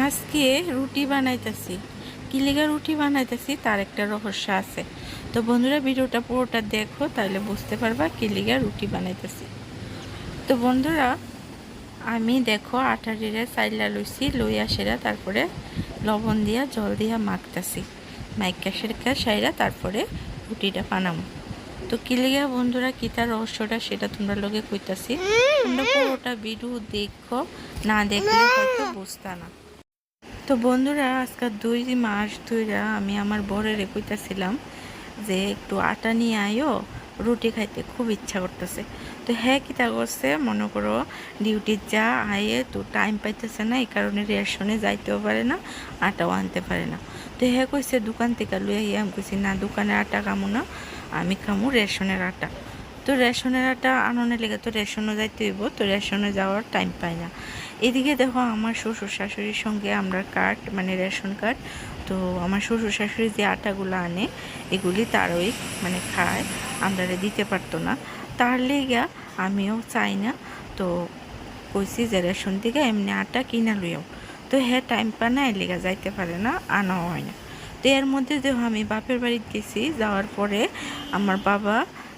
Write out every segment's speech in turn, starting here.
আজকে রুটি বানাইতেছি। কি লিগা রুটি বানাইতেছি তার একটা রহস্য আছে। তো বন্ধুরা ভিডিওটা পুরোটা দেখো, তাহলে বুঝতে পারবা কি লিগা রুটি বানাইতেছি। তো বন্ধুরা আমি দেখো আটারিরে চাইলা লইছি, লইয়া সেরা তারপরে লবণ দিয়া জল দিয়া মাখতেছি। মাইকা সেরকা সাইরা তারপরে রুটিটা বানাবো। তো কি লিগা বন্ধুরা কি তার রহস্যটা সেটা তোমরা লগে কইতাছি। তোমরা পুরোটা ভিডিও দেখো, না দেখলে হয়তো বুঝতা না। তো বন্ধুরা আজকে 2 মাস ধইরা আমি আমার বরেরে কইতাছিলাম যে একটু আটা নিয়ে আইও, রুটি খাইতে খুব ইচ্ছা করতেছে। তো হ্যাঁ কিতা করছে, মনে করো ডিউটির যা আয়ে তো টাইম পাইতেছে না, এই কারণে রেশনে যাইতেও পারে না, আটাও আনতে পারে না। তো হ্যাঁ কইছে দোকান থেকে লুয়ে আইয়া, আমি কইছি না দোকানের আটা খামো না, আমি খামো রেশনের আটা। তো রেশনের আটা আননের লেগে তো রেশনও যাইতে হইব, তো রেশনে যাওয়ার টাইম পাই না। এদিকে দেখো আমার শ্বশুর শাশুড়ির সঙ্গে আমরা কার্ড মানে রেশন কার্ড, তো আমার শ্বশুর শাশুড়ি যে আটাগুলো আনে এগুলি তারই মানে খায়, আমরা দিতে পারতো না। তার লেগা আমিও চাই না, তো কইছি যে রেশন থেকে এমনি আটা কিনা লইও। তো হ্যাঁ টাইম পা না, এর লেগা যাইতে পারে না, আনাও হয় না। তো এর মধ্যে দেখো আমি বাপের বাড়িতে গেছি, যাওয়ার পরে আমার বাবা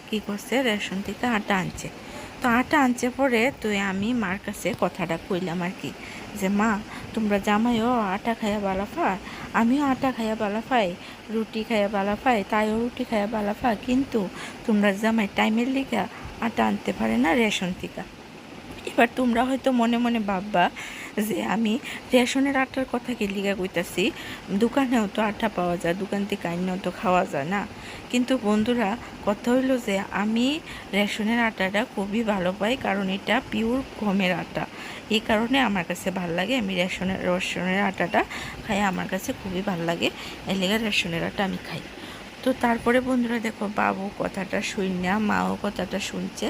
কী করছে রেশন থেকে আটা আনছে। তো আটা আনছে পরে তো আমি মার কাছে কথাটা কইলাম আর কি, যে মা তোমরা জামাইও আটা খাইয়া বালা পায়, আমিও আটা খাইয়া বালা পাই, রুটি খাইয়া বালা পাই, তাইও রুটি খাইয়া বালা পায়, কিন্তু তোমরা জামাই টাইমের লিগা আটা আনতে পারে না রেশন থেকে। এবার তোমরা হয়তো মনে মনে ভাববা যে আমি রেশনের আটার কথা কি লিগা কইতাছি, দোকানেও তো আটা পাওয়া যায়, দোকান থেকে আইনেও তো খাওয়া যায় না। কিন্তু বন্ধুরা কথা হইল যে আমি রেশনের আটাটা খুবই ভালো পাই, কারণ এটা পিওর গমের আটা। এই কারণে আমার কাছে ভাল লাগে, আমি রেশনের আটাটা খাই, আমার কাছে খুবই ভাল লাগে, এর লেগে রেশনের আটা আমি খাই। তো তারপরে বন্ধুরা দেখো বাবু কথাটা শুননা, মাও কথাটা শুনছে,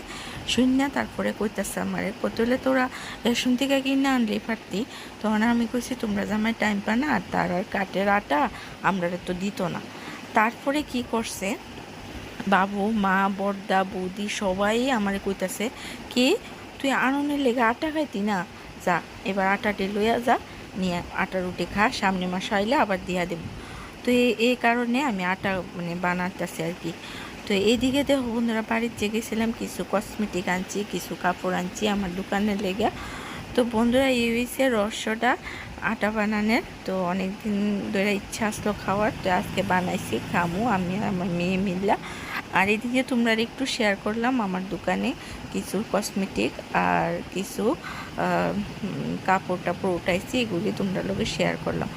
শুননা তারপরে কইতাছে আমারে কতলে তোরা রেশন থেকে কিনে আনলেই পারতি। তখন আমি কইছি তোমরা জামাই টাইম পা না, আর তার আর কাঠের আটা আমরা তো দিত না। তারপরে কি করছে বাবু, মা, বড়দা, বৌদি সবাই আমারে কইতাছে কি তুই আননের লেগে আটা খাইতি না, যা এবার আটাটি লইয়া যা, নিয়ে আটা রুটি খা, সামনে মাস আইলে আবার দিয়া দেব। তো এই কারণে আমি আটা মানে বানাতেছি আর কি। তো এইদিকে দেখো বন্ধুরা বাড়িতে গেছিলাম, কিছু কসমেটিক আনছি, কিছু কাপড় আনছি আমার দোকানে লেগে। তো বন্ধুরা এই হয়েছে রহস্যটা আটা বানানোর। তো অনেক দিন ধরে ইচ্ছা আসলো খাওয়ার, তো আজকে বানাইছি, খামু আমি আমার মেয়ে মিললা। আর এদিকে তোমরা একটু শেয়ার করলাম আমার দোকানে কিছু কসমেটিক আর কিছু কাপড় টাপড় উঠাইছি, এগুলি তোমরা লোকে শেয়ার করলাম।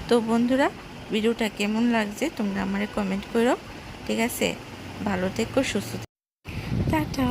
তো বন্ধুরা ভিডিওটা কেমন লাগছে তোমরা আমারে কমেন্ট করো, ঠিক আছে? ভালো থেকো, সুস্থ থেকো, টাটা।